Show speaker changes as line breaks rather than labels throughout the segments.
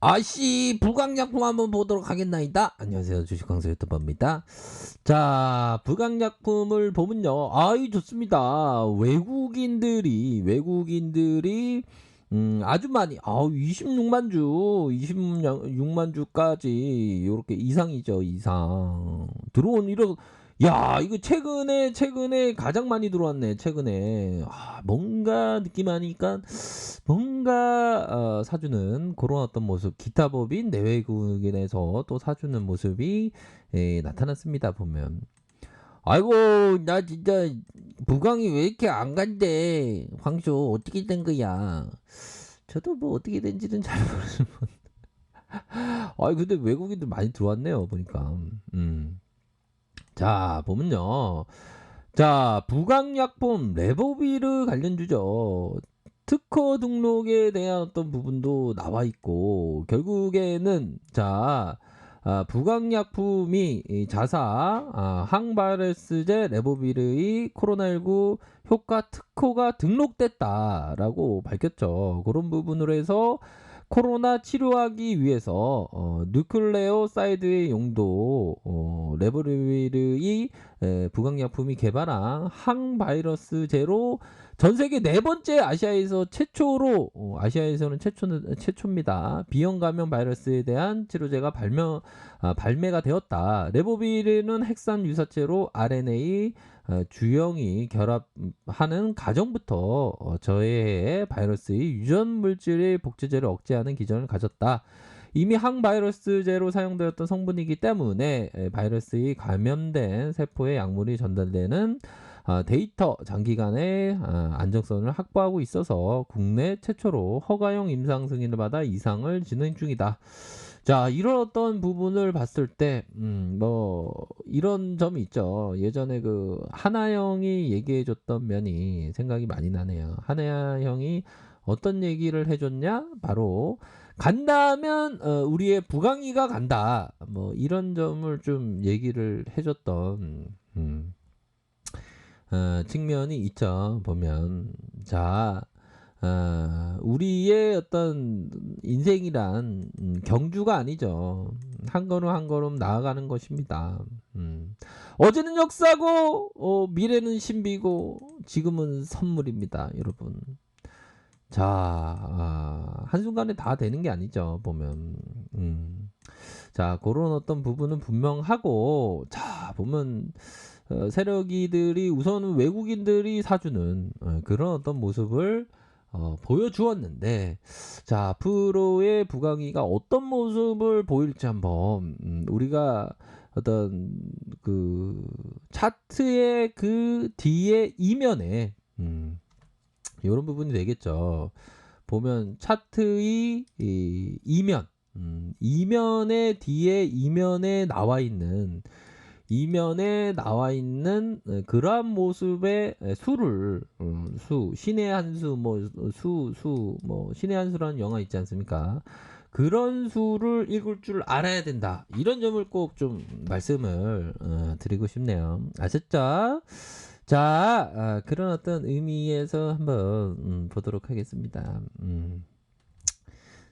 아씨 불광약품 한번 보도록 하겠나이다. 안녕하세요, 주식강사 유튜버입니다. 자, 불광약품을 보면요, 아이 좋습니다. 외국인들이 아주 많이 26만 주 26만 주까지 이렇게 이상이죠. 이상 들어온 이런. 야, 이거 최근에 가장 많이 들어왔네. 최근에 뭔가 느낌하니까 뭔가 사주는 그런 어떤 모습, 기타 법인 내외국인에서 또 사주는 모습이 나타났습니다. 보면 아이고 나 진짜 부강이 왜 이렇게 안 간대. 황쇼 어떻게 된 거야? 저도 뭐 어떻게 된지는 잘 모르지만 아이 근데 외국인들 많이 들어왔네요 보니까. 자 보면요, 자 부강약품 레보비르 관련주죠. 특허 등록에 대한 어떤 부분도 나와 있고, 결국에는 자 부강약품이 이 자사 항바이러스제 레보비르의 코로나19 효과 특허가 등록됐다라고 밝혔죠. 그런 부분으로 해서 코로나 치료하기 위해서 누클레오사이드의 용도 레보비르의 부강약품이 개발한 항바이러스제로 전 세계 네 번째, 아시아에서 최초로 아시아에서는 최초입니다. 비형 감염 바이러스에 대한 치료제가 발매가 되었다. 레보비르는 핵산 유사체로 RNA 주형이 결합하는 과정부터 저해해 바이러스의 유전 물질의 복제제를 억제하는 기전을 가졌다. 이미 항바이러스제로 사용되었던 성분이기 때문에 바이러스의 감염된 세포에 약물이 전달되는 데이터 장기간의 안정성을 확보하고 있어서 국내 최초로 허가용 임상 승인을 받아 이상을 진행 중이다. 자, 이런 어떤 부분을 봤을 때, 뭐, 이런 점이 있죠. 예전에 그, 하나형이 얘기해줬던 면이 생각이 많이 나네요. 하나형이 어떤 얘기를 해줬냐? 바로, 간다면, 우리의 부강이가 간다. 뭐, 이런 점을 좀 얘기를 해줬던, 측면이 있죠. 보면. 자, 우리의 어떤 인생이란 경주가 아니죠. 한 걸음 한 걸음 나아가는 것입니다. 어제는 역사고 미래는 신비고 지금은 선물입니다, 여러분. 자, 한순간에 다 되는 게 아니죠, 보면. 자, 그런 어떤 부분은 분명하고, 자, 보면 세력이들이 우선은 외국인들이 사주는 그런 어떤 모습을 보여주었는데, 자 앞으로의 부강이가 어떤 모습을 보일지 한번 우리가 어떤 그 차트의 그 뒤에 이면에 이런 부분이 되겠죠. 보면 차트의 이 이면, 이면의 뒤에 이면에 나와 있는 그러한 모습의 수를 신의 한수 뭐 신의 한수라는 영화 있지 않습니까? 그런 수를 읽을 줄 알아야 된다. 이런 점을 꼭 좀 말씀을 드리고 싶네요. 아셨죠? 자, 그런 어떤 의미에서 한번 보도록 하겠습니다.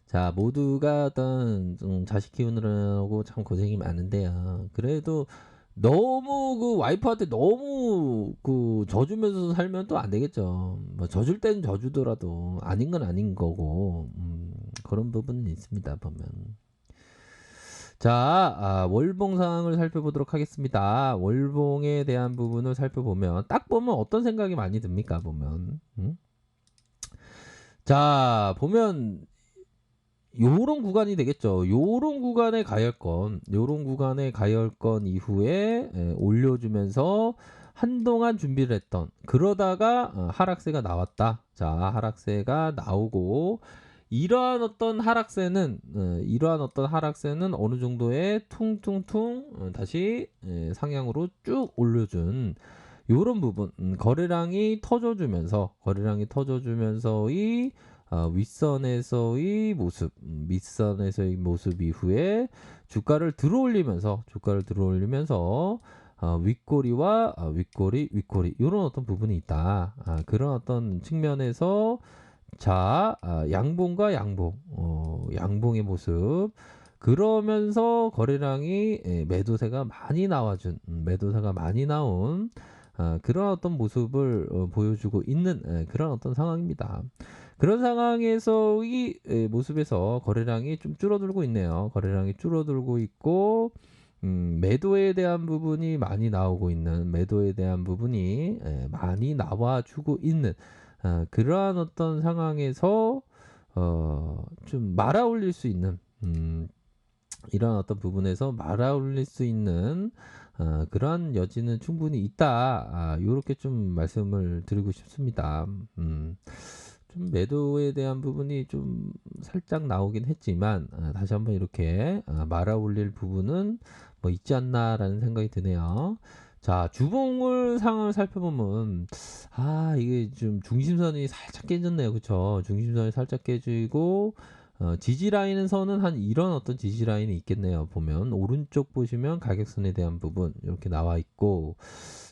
자, 모두가 어떤 자식 키우느라고 참 고생이 많은데요. 그래도 너무 그 와이프한테 너무 그 져주면서 살면 또 안 되겠죠. 뭐 져줄 땐 져주더라도 아닌 건 아닌 거고, 그런 부분은 있습니다. 보면. 자, 월봉 상황을 살펴보도록 하겠습니다. 월봉에 대한 부분을 살펴보면 딱 보면 어떤 생각이 많이 듭니까? 보면. 자, 보면 요런 구간이 되겠죠. 요런 구간의 가열권 이후에 올려주면서 한동안 준비를 했던, 그러다가 하락세가 나왔다. 자, 하락세가 나오고 이러한 어떤 하락세는 어느 정도의 퉁퉁퉁 다시 상향으로 쭉 올려준 요런 부분, 거래량이 터져주면서의 윗선에서의 모습, 밑선에서의 모습 이후에 주가를 들어올리면서 윗꼬리와 윗꼬리 이런 어떤 부분이 있다. 그런 어떤 측면에서 자, 양봉과 양봉, 양봉의 모습. 그러면서 거래량이 매도세가 많이 나와준 매도세가 많이 나온 그런 어떤 모습을 보여주고 있는 그런 어떤 상황입니다. 그런 상황에서의 모습에서 거래량이 좀 줄어들고 있네요. 거래량이 줄어들고 있고 매도에 대한 부분이 많이 나오고 있는 매도에 대한 부분이 많이 나와주고 있는 그러한 어떤 상황에서 좀 말아올릴 수 있는 이런 어떤 부분에서 말아올릴 수 있는 그러한 여지는 충분히 있다. 요렇게 좀 말씀을 드리고 싶습니다. 좀 매도에 대한 부분이 좀 살짝 나오긴 했지만 다시 한번 이렇게 말아올릴 부분은 뭐 있지 않나라는 생각이 드네요. 자, 주봉을 상황을 살펴보면 이게 좀 중심선이 살짝 깨졌네요. 그쵸? 중심선이 살짝 깨지고 지지 라인은 선은 한 이런 어떤 지지 라인이 있겠네요. 보면 오른쪽 보시면 가격선에 대한 부분 이렇게 나와 있고,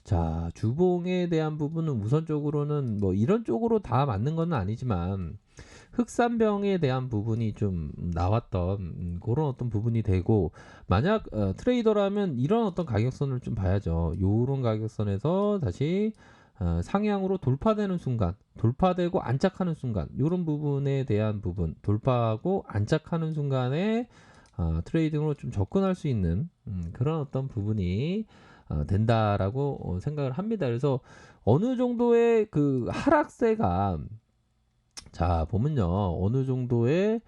자, 주봉에 대한 부분은 우선적으로는 뭐 이런 쪽으로 다 맞는 건 아니지만 흑산병에 대한 부분이 좀 나왔던 그런 어떤 부분이 되고, 만약 트레이더라면 이런 어떤 가격선을 좀 봐야죠. 요런 가격선에서 다시 상향으로 돌파되는 순간, 돌파되고 안착하는 순간, 이런 부분에 대한 부분, 돌파하고 안착하는 순간에 트레이딩으로 좀 접근할 수 있는 그런 어떤 부분이 된다라고 생각을 합니다. 그래서 어느 정도의 그 하락세가, 자, 보면요, 어느 정도의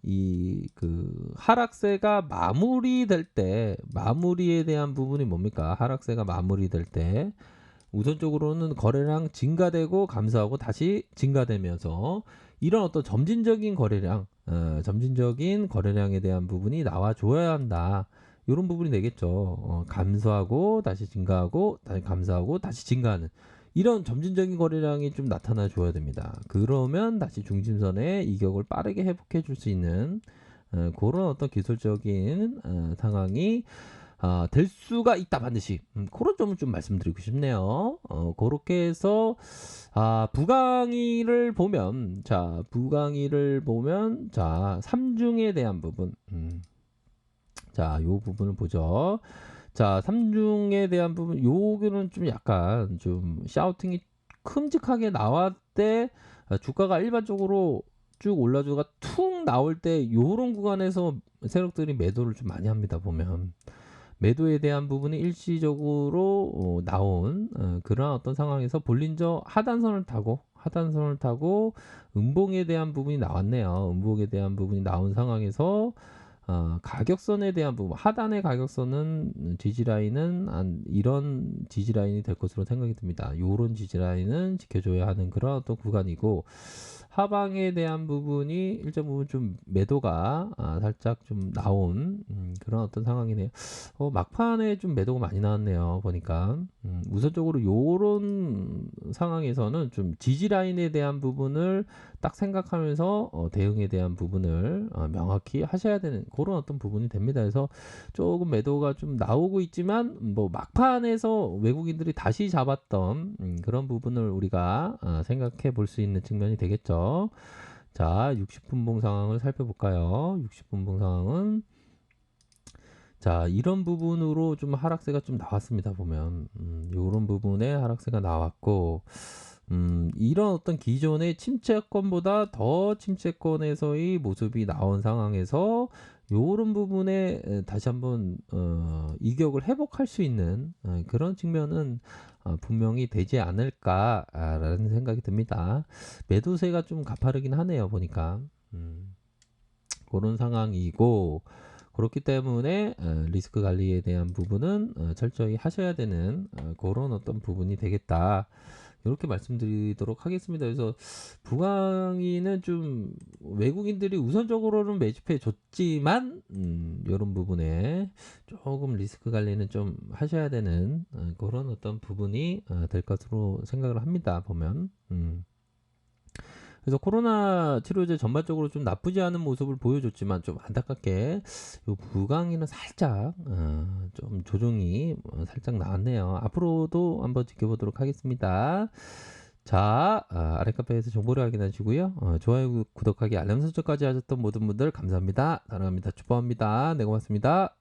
이 그 하락세가 마무리될 때, 마무리에 대한 부분이 뭡니까? 하락세가 마무리될 때 우선적으로는 거래량 증가되고 감소하고 다시 증가되면서 이런 어떤 점진적인 거래량, 점진적인 거래량에 대한 부분이 나와줘야 한다. 이런 부분이 되겠죠. 감소하고 다시 증가하고 다시 감소하고 다시 증가하는 이런 점진적인 거래량이 좀 나타나 줘야 됩니다. 그러면 다시 중심선의 이격을 빠르게 회복해 줄 수 있는 그런 어떤 기술적인 상황이 될 수가 있다 반드시. 그런 점을 좀 말씀드리고 싶네요. 그렇게 해서 부강의를 보면, 자, 부강의를 보면, 자, 삼중에 대한 부분, 자, 요 부분을 보죠. 자, 삼중에 대한 부분, 요거는 좀 약간 좀 샤우팅이 큼직하게 나왔대, 주가가 일반적으로 쭉 올라주가 툭 나올 때 요런 구간에서 세력들이 매도를 좀 많이 합니다. 보면 매도에 대한 부분이 일시적으로 나온 그런 어떤 상황에서 볼린저 하단선을 타고 음봉에 대한 부분이 나왔네요. 음봉에 대한 부분이 나온 상황에서 가격선에 대한 부분, 하단의 가격선은 지지라인은 이런 지지라인이 될 것으로 생각이 듭니다. 요런 지지라인은 지켜줘야 하는 그런 어떤 구간이고, 하방에 대한 부분이 일정 부분 좀 매도가 살짝 좀 나온 그런 어떤 상황이네요. 막판에 좀 매도가 많이 나왔네요. 보니까 우선적으로 요런 상황에서는 좀 지지 라인에 대한 부분을 딱 생각하면서 대응에 대한 부분을 명확히 하셔야 되는 그런 어떤 부분이 됩니다. 그래서 조금 매도가 좀 나오고 있지만 뭐 막판에서 외국인들이 다시 잡았던 그런 부분을 우리가 생각해 볼 수 있는 측면이 되겠죠. 자, 60분봉 상황을 살펴볼까요? 60분봉 상황은, 자, 이런 부분으로 좀 하락세가 좀 나왔습니다. 보면 이런 부분에 하락세가 나왔고, 이런 어떤 기존의 침체권보다 더 침체권에서의 모습이 나온 상황에서 요런 부분에 다시 한번 이격을 회복할 수 있는 그런 측면은 분명히 되지 않을까라는 생각이 듭니다. 매도세가 좀 가파르긴 하네요. 보니까 그런 상황이고, 그렇기 때문에 리스크 관리에 대한 부분은 철저히 하셔야 되는 그런 어떤 부분이 되겠다. 이렇게 말씀드리도록 하겠습니다. 그래서 부강이는 좀 외국인들이 우선적으로는 매집해 줬지만 이런 부분에 조금 리스크 관리는 좀 하셔야 되는 그런 어떤 부분이 될 것으로 생각을 합니다. 보면 그래서 코로나 치료제 전반적으로 좀 나쁘지 않은 모습을 보여줬지만 좀 안타깝게 요 부강이는 살짝 좀 조정이 살짝 나왔네요. 앞으로도 한번 지켜보도록 하겠습니다. 자, 아래 카페에서 정보를 확인하시고요. 좋아요, 구독하기, 알람 설정까지 하셨던 모든 분들 감사합니다. 사랑합니다. 축복합니다. 네, 고맙습니다.